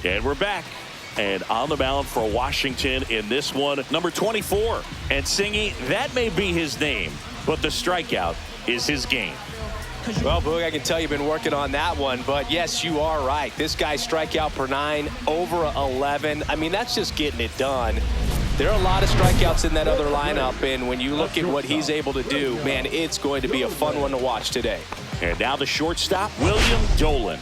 And we're back. And on the mound for Washington in this one, number 24. And Singy, that may be his name, but the strikeout is his game. Well, Boog, I can tell you've been working on that one, but yes, you are right. This guy's strikeout per 9, over 11. I mean, that's just getting it done. There are a lot of strikeouts in that other lineup, and when you look at what he's able to do, man, it's going to be a fun one to watch today. And now the shortstop, William Dolan.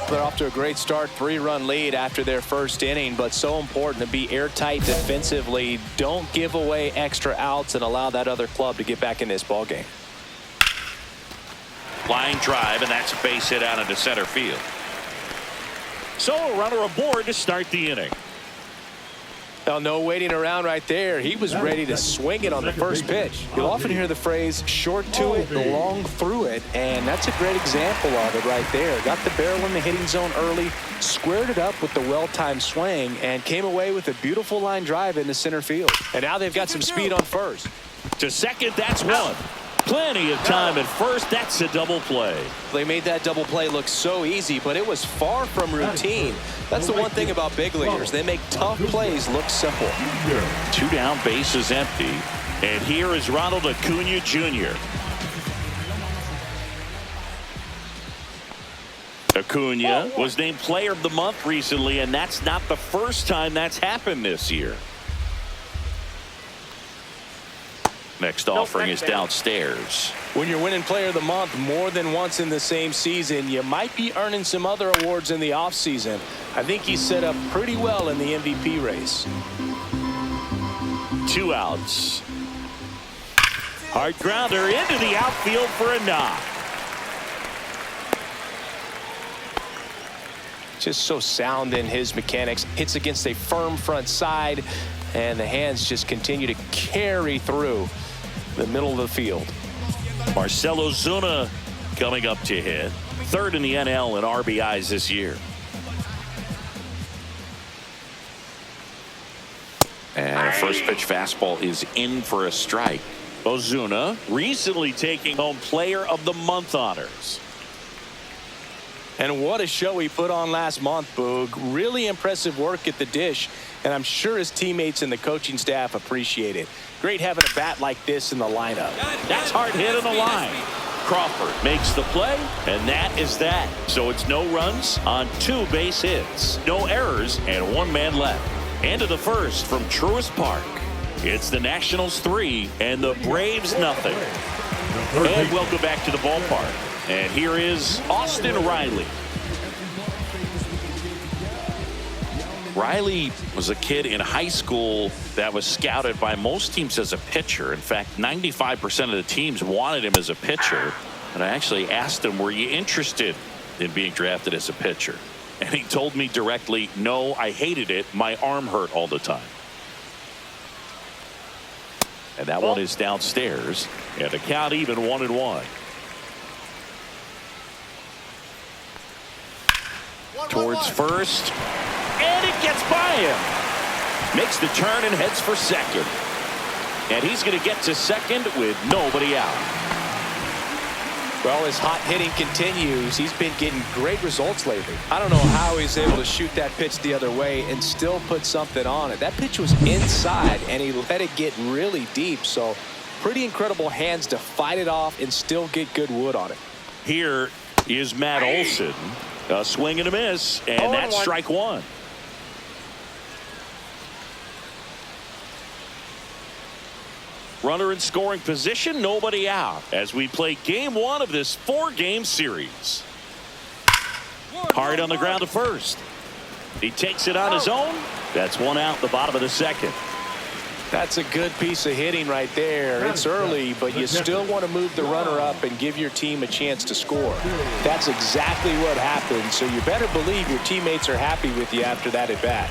They're off to a great start, 3-run lead after their first inning, but so important to be airtight defensively. Don't give away extra outs and allow that other club to get back in this ballgame. Line drive, and that's a base hit out into center field. So a runner aboard to start the inning. Well, no waiting around right there. He was ready to swing it on the first pitch. You'll often hear the phrase short to it, long through it, and that's a great example of it right there. Got the barrel in the hitting zone early, squared it up with the well-timed swing, and came away with a beautiful line drive into center field. And now they've got some speed on first. To second, that's one. Plenty of time at first. That's a double play. They made that double play look so easy, but it was far from routine. That's the one thing about big leaguers. They make tough plays look simple. 2 down, bases empty. And here is Ronald Acuna Jr. Acuna was named Player of the Month recently, and that's not the first time that's happened this year. Next offering is downstairs. When you're winning Player of the Month more than once in the same season, you might be earning some other awards in the offseason. I think he's set up pretty well in the MVP race. 2 outs. Hard grounder into the outfield for a knock. Just so sound in his mechanics. Hits against a firm front side, and the hands just continue to carry through the middle of the field. Marcell Ozuna coming up to hit. 3rd in the NL in RBIs this year. And a first pitch fastball is in for a strike. Ozuna recently taking home Player of the Month honors. And what a show he put on last month, Boog. Really impressive work at the dish, and I'm sure his teammates and the coaching staff appreciate it. Great having a bat like this in the lineup. That's hard hit on the line. Crawford makes the play, and that is that. So it's no runs on 2 base hits, no errors, and 1 man left. Into the first from Truist Park. It's the Nationals 3 and the Braves nothing. And welcome back to the ballpark. And here is Austin Riley. Riley was a kid in high school that was scouted by most teams as a pitcher. In fact, 95% of the teams wanted him as a pitcher. And I actually asked him, were you interested in being drafted as a pitcher? And he told me directly, no, I hated it. My arm hurt all the time. And that one is downstairs. And the count even 1-1. Towards first, and it gets by him. Makes the turn and heads for second. And he's going to get to second with nobody out. Well, his hot hitting continues. He's been getting great results lately. I don't know how he's able to shoot that pitch the other way and still put something on it. That pitch was inside, and he let it get really deep. So pretty incredible hands to fight it off and still get good wood on it. Here is Matt Olson. A swing and a miss, and that's strike one. Runner in scoring position, nobody out as we play game one of this 4-game series. Hard on the ground to first. He takes it on his own. That's one out, the bottom of the second. That's a good piece of hitting right there. It's early, but you still want to move the runner up and give your team a chance to score. That's exactly what happened, so you better believe your teammates are happy with you after that at bat.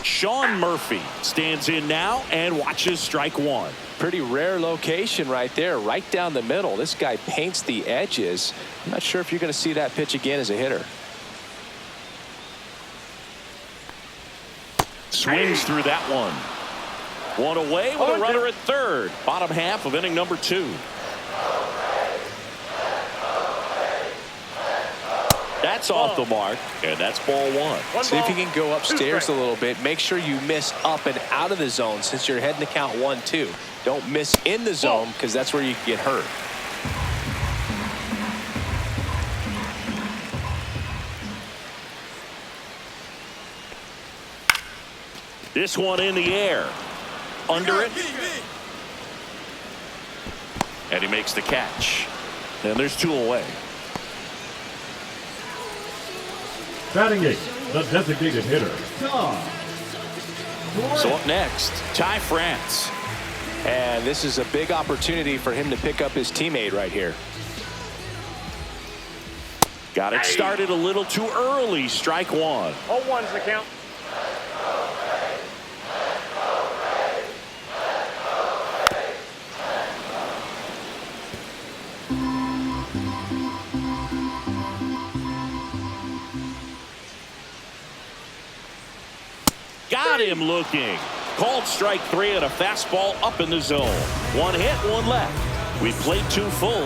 Sean Murphy stands in now and watches strike one. Pretty rare location right there, right down the middle. This guy paints the edges. I'm not sure if you're going to see that pitch again as a hitter. Swings through that one. One away with a runner at third. Bottom half of inning number 2. That's off the mark, and that's ball one. See if you can go upstairs a little bit. Make sure you miss up and out of the zone since you're heading to count 1-2. Don't miss in the zone because that's where you can get hurt. This one in the air. Under it. And he makes the catch. And there's 2 away. Batting 8, the designated hitter, Ty. So up next, Ty France. And this is a big opportunity for him to pick up his teammate right here. Got it started a little too early. Strike one. 0-1's the count. Got him looking. Called strike 3 and a fastball up in the zone. 1 hit, 1 left. We played 2 full.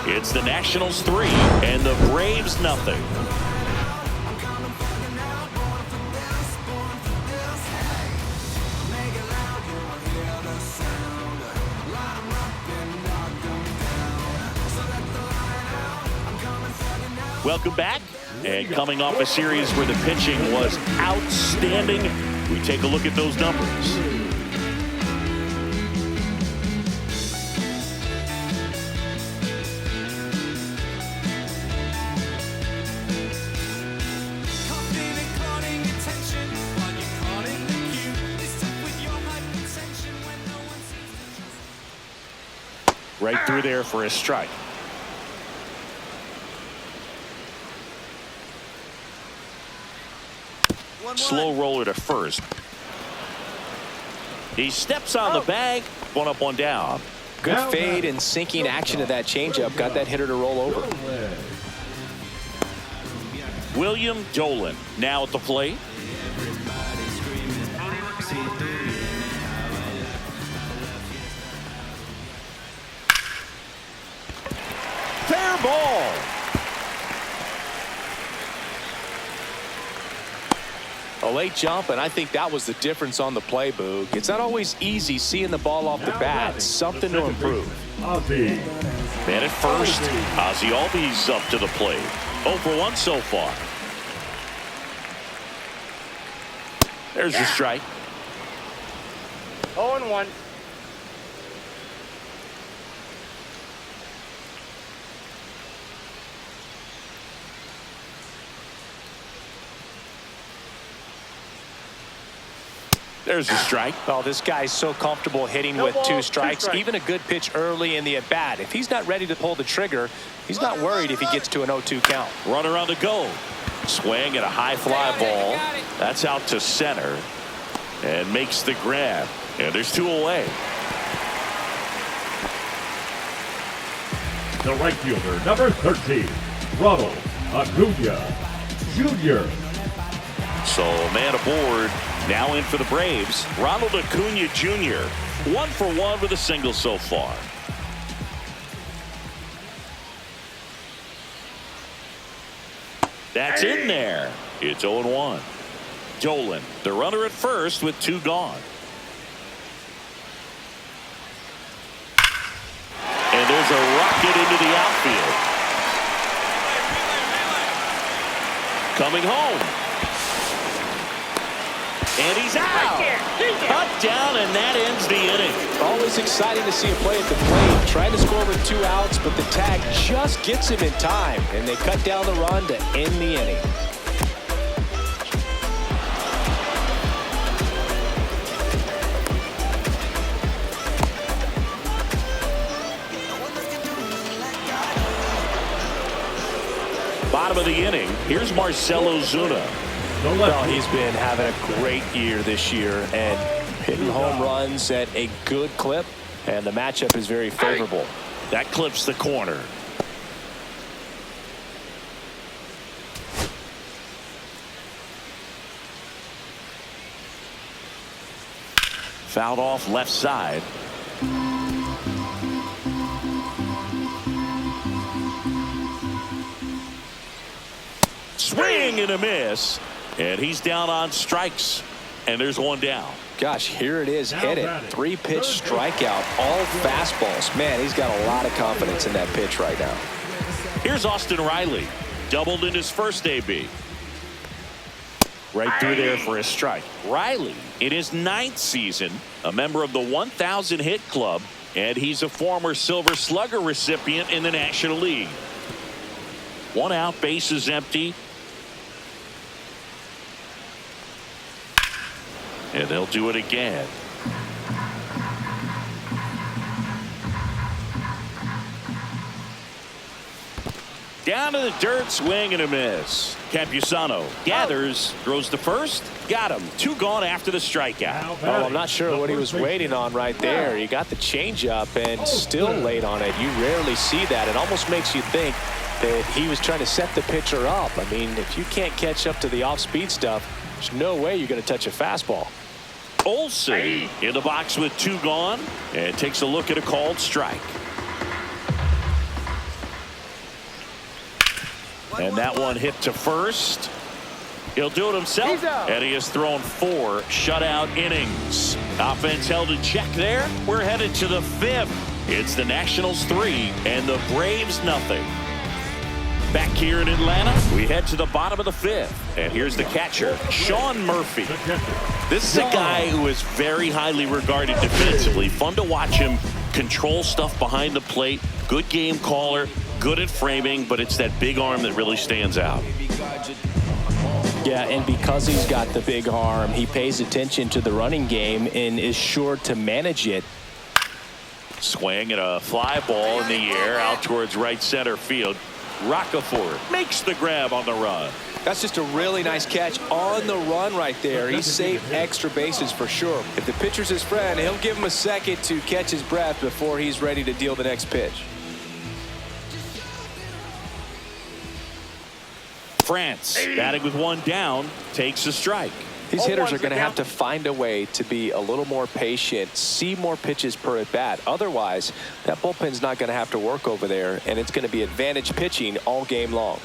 It's the Nationals 3 and the Braves nothing. Welcome back. And coming off a series where the pitching was outstanding, we take a look at those numbers. Right through there for a strike. Slow roller to first. He steps on the bag. 1 up, 1 down. Good fade and sinking action of that changeup. Got that hitter to roll over. William Dolan now at the plate. Fair ball. A late jump, and I think that was the difference on the play, Boog. It's not always easy seeing the ball off the bat. Something to improve. Ozzie. Man at first, Ozzie Albies up to the plate. 0 for 1 so far. There's the strike. 0-1. There's the strike. Oh, this guy's so comfortable hitting with 2 strikes. Even a good pitch early in the at-bat. If he's not ready to pull the trigger, he's not worried if he gets to an 0-2 count. Runner on the go. Swing and a high fly ball. That's out to center. And makes the grab. And there's 2 away. The right fielder, number 13, Ronald Acuna Jr. So man aboard. Now in for the Braves, Ronald Acuna Jr. 1 for 1 with a single so far. That's in there. It's 0-1. Dolan, the runner at first with 2 gone. And there's a rocket into the outfield. Coming home. And he's out. Cut down, and that ends the inning. Always exciting to see a play at the plate. Trying to score with 2 outs, but the tag just gets him in time, and they cut down the run to end the inning. Bottom of the inning, here's Marcell Ozuna. Well, he's been having a great year this year and hitting home runs at a good clip, and the matchup is very favorable. That clips the corner. Fouled off left side. Swing and a miss. And he's down on strikes. And there's 1 down. Gosh, here it is, hit it. 3-pitch strikeout, all fastballs. Man, he's got a lot of confidence in that pitch right now. Here's Austin Riley. Doubled in his first AB. Right through there for a strike. Riley, in his 9th season, a member of the 1,000 hit club, and he's a former Silver Slugger recipient in the National League. 1 out, bases empty. And they'll do it again. Down to the dirt, swing and a miss. Campusano gathers, throws to first, got him. 2 gone after the strikeout. Oh, I'm not sure what he was waiting on right there. He got the changeup and still late on it. You rarely see that. It almost makes you think that he was trying to set the pitcher up. I mean, if you can't catch up to the off-speed stuff, there's no way you're going to touch a fastball. Olsen in the box with 2 gone and takes a look at a called strike. And that one hit to first. He'll do it himself, and he has thrown 4 shutout innings. Offense held in check there. We're headed to the 5th. It's the Nationals 3 and the Braves nothing. Back here in Atlanta, we head to the bottom of the 5th. And here's the catcher, Sean Murphy. This is a guy who is very highly regarded defensively. Fun to watch him control stuff behind the plate. Good game caller, good at framing, but it's that big arm that really stands out. Yeah, and because he's got the big arm, he pays attention to the running game and is sure to manage it. Swing and a fly ball in the air out towards right center field. Roccaforte makes the grab on the run. That's just a really nice catch on the run right there. He saved extra bases for sure. If the pitcher's his friend, he'll give him a second to catch his breath before he's ready to deal the next pitch. France, batting with 1 down, takes a strike. These hitters are going to have to find a way to be a little more patient, see more pitches per at bat. Otherwise, that bullpen's not going to have to work over there, and it's going to be advantage pitching all game long.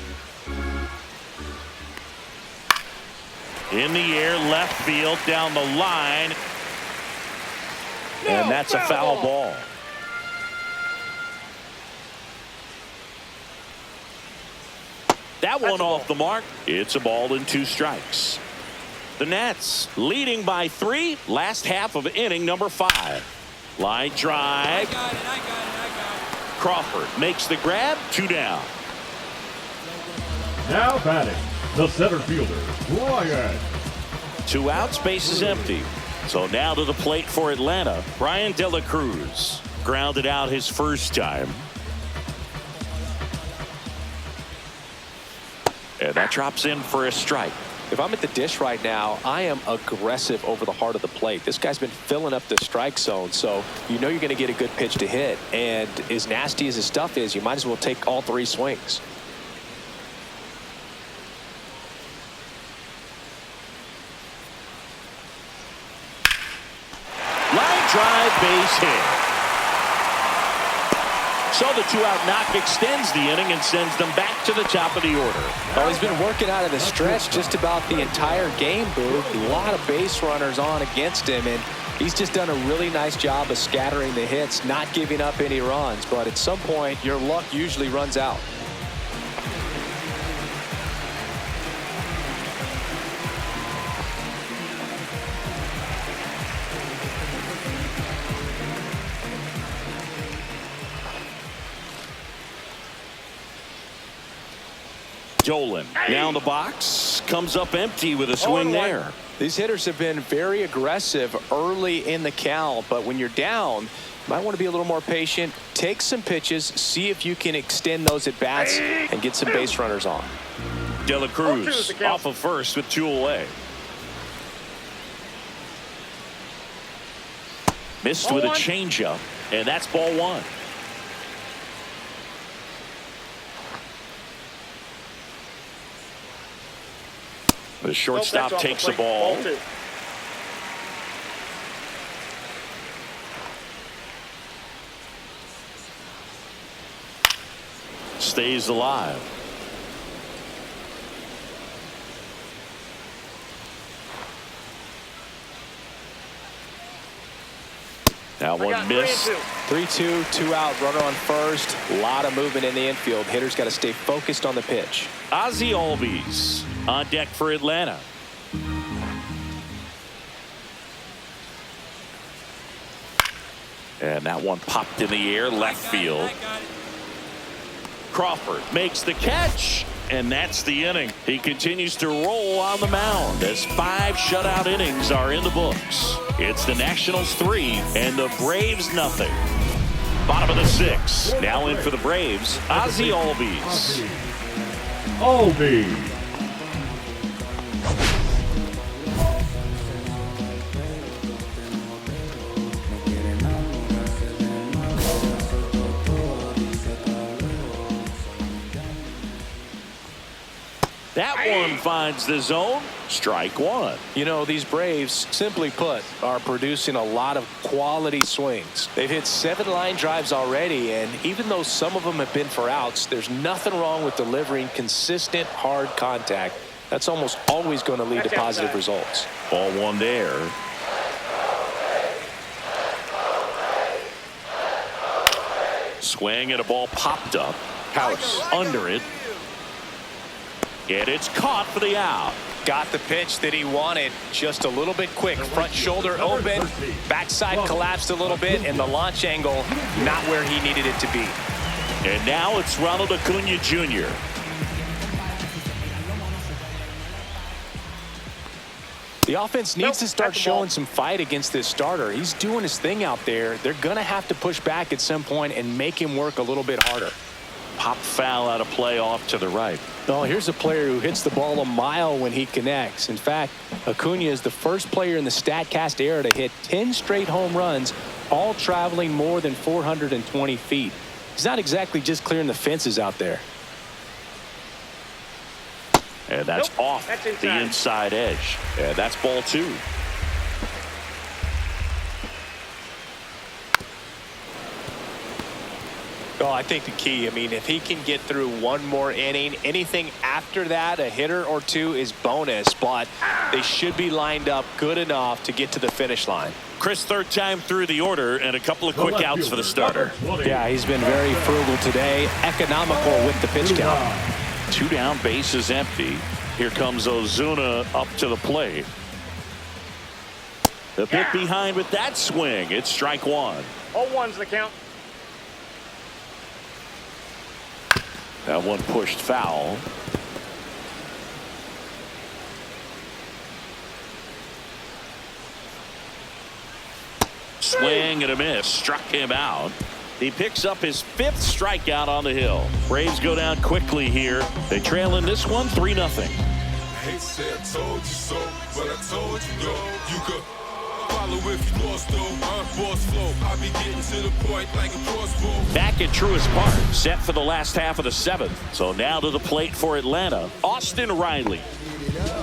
In the air, left field, down the line. And that's a foul ball. That one off the mark. It's a ball and 2 strikes. The Nats leading by 3. Last half of inning number 5. Line drive. I got it. Crawford makes the grab. 2 down. Now batting, the center fielder, Ryan. 2 outs, bases empty. So now to the plate for Atlanta. Brian De La Cruz grounded out his first time. And that drops in for a strike. If I'm at the dish right now, I am aggressive over the heart of the plate. This guy's been filling up the strike zone, so you know you're going to get a good pitch to hit. And as nasty as his stuff is, you might as well take all 3 swings. Line drive, base hit. So the two-out knock extends the inning and sends them back to the top of the order. Well, he's been working out of the stretch just about the entire game, Boo. A lot of base runners on against him, and he's just done a really nice job of scattering the hits, not giving up any runs. But at some point, your luck usually runs out. Dolan now in the box, comes up empty with a swing there. These hitters have been very aggressive early in the count, but when you're down, you might want to be a little more patient. Take some pitches, see if you can extend those at bats and get some base runners on. De La Cruz off of first with 2 away. Missed with a changeup, and that's ball 1. The shortstop takes the ball. Stays alive. That one missed. 3-2, 2 out, runner on first. A lot of movement in the infield. Hitters got to stay focused on the pitch. Ozzie Albies on deck for Atlanta. And that one popped in the air, left field. Crawford makes the catch, and that's the inning. He continues to roll on the mound as 5 shutout innings are in the books. It's the Nationals 3 and the Braves nothing. Bottom of the 6. Now in for the Braves, Ozzie Albies. Albies. That one finds the zone. Strike 1. You know, these Braves, simply put, are producing a lot of quality swings. They've hit 7 line drives already, and even though some of them have been for outs, there's nothing wrong with delivering consistent, hard contact. That's almost always going to lead to positive results. Ball 1 there. Swing and a ball popped up. House under it. And it's caught for the out. Got the pitch that he wanted, just a little bit quick. Front shoulder open, backside collapsed a little bit, and the launch angle not where he needed it to be. And now it's Ronald Acuna Jr. The offense needs to start showing some fight against this starter. He's doing his thing out there. They're going to have to push back at some point and make him work a little bit harder. Pop foul out of play off to the right. Oh, here's a player who hits the ball a mile when he connects. In fact, Acuna is the first player in the StatCast era to hit 10 straight home runs, all traveling more than 420 feet. He's not exactly just clearing the fences out there. And that's off the inside edge. And that's ball 2. Oh, I think the key, if he can get through one more inning, anything after that, a hitter or 2 is bonus, but they should be lined up good enough to get to the finish line. Chris, 3rd time through the order and a couple of quick outs for the starter. Yeah, he's been very frugal today, economical with the pitch count. 2 down, base is empty. Here comes Ozuna up to the plate. The bit behind with that swing. It's strike 1. 0-1's the count. That one pushed foul. Swing and a miss. Struck him out. He picks up his 5th strikeout on the hill. Braves go down quickly here. They trail in this one 3-0. Hey, say I told you so, but I told you no. You could follow if you lost though. Boss flow. I be getting to the point like a crossbow. Back at Truist Park, set for the last half of the 7th. So now to the plate for Atlanta, Austin Riley.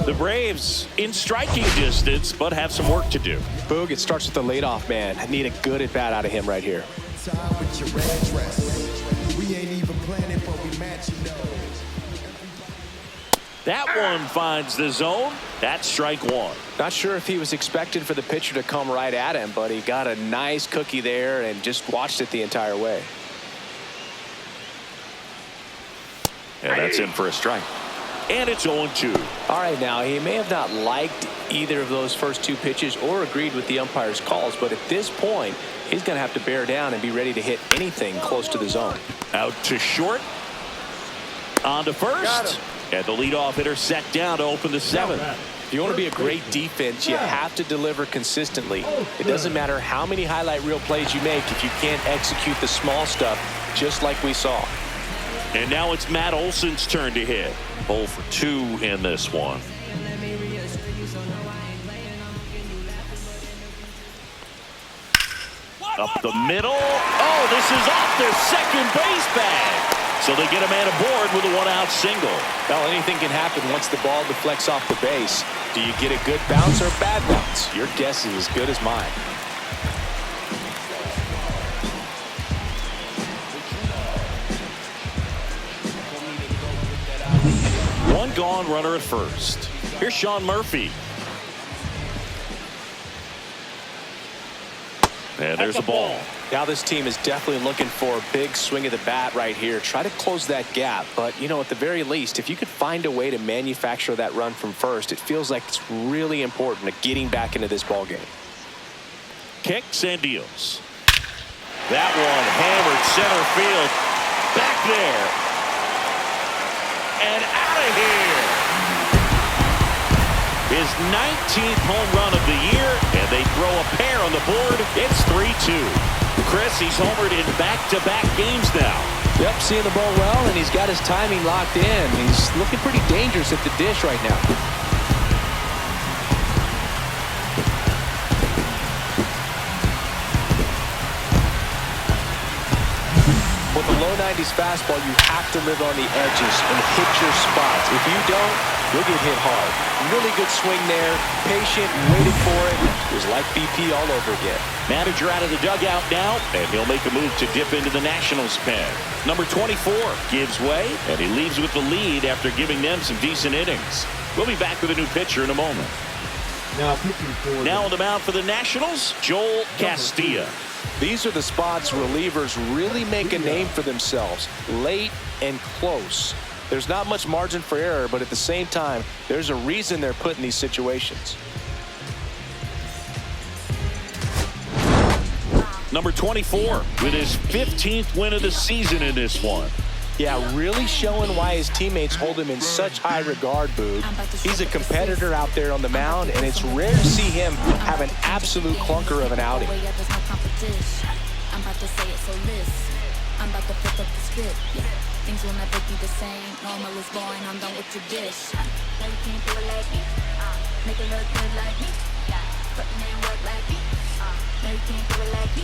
The Braves in striking distance, but have some work to do. Boog, it starts with the leadoff man. I need a good at bat out of him right here. planet, but we matching those. That one finds the zone. That's strike one. Not sure if he was expecting for the pitcher to come right at him, but he got a nice cookie there and just watched it the entire way. And that's in for a strike. And it's 0-2. All right, now, he may have not liked either of those first two pitches or agreed with the umpire's calls, but at this point, he's going to have to bear down and be ready to hit anything close to the zone. Out to short. On to first. And the leadoff hitter set down to open the seventh. If you want to be a great defense, you have to deliver consistently. It doesn't matter how many highlight reel plays you make if you can't execute the small stuff, just like we saw. And now it's Matt Olson's turn to hit. 0 for 2 in this one. Up the middle. Oh, this is off their second base bag. So they get a man aboard with a one-out single. Well, anything can happen once the ball deflects off the base. Do you get a good bounce or a bad bounce? Your guess is as good as mine. One gone, runner at first. Here's Sean Murphy. And there's a ball. Now this team is definitely looking for a big swing of the bat right here. Try to close that gap. But, you know, at the very least, if you could find a way to manufacture that run from first, it feels like it's really important to getting back into this ball game. Kicks and deals. That one hammered center field. Back there. And out of here. His 19th home run of the year, and they throw a pair on the board. It's 3-2. Chris, he's homered in back-to-back games now. Yep, seeing the ball well, and he's got his timing locked in. He's looking pretty dangerous at the dish right now. With a low 90s fastball, you have to live on the edges and hit your spots. If you don't, you'll get hit hard. Really good swing there. Patient, waited for it. It was like BP all over again. Manager out of the dugout now, and he'll make a move to dip into the Nationals pen. Number 24 gives way, and he leaves with the lead after giving them some decent innings. We'll be back with a new pitcher in a moment. Now on the mound for the Nationals, Joel Castilla. These are the spots relievers really make a name for themselves. Late and close. There's not much margin for error, but at the same time, there's a reason they're put in these situations. Number 24 with his 15th win of the season in this one. Yeah, really showing why his teammates hold him in such high regard, Boog. He's a competitor out there on the mound, and it's rare to see him have an absolute clunker of an outing. I'm about to say it, so listen. I'm about to pick up the script, yeah. Things will never be the same. Normal is boring, I'm done with your dish. Now you can't do it like me. Make it look good like me. Putting in work like me. Now you can't do it like me.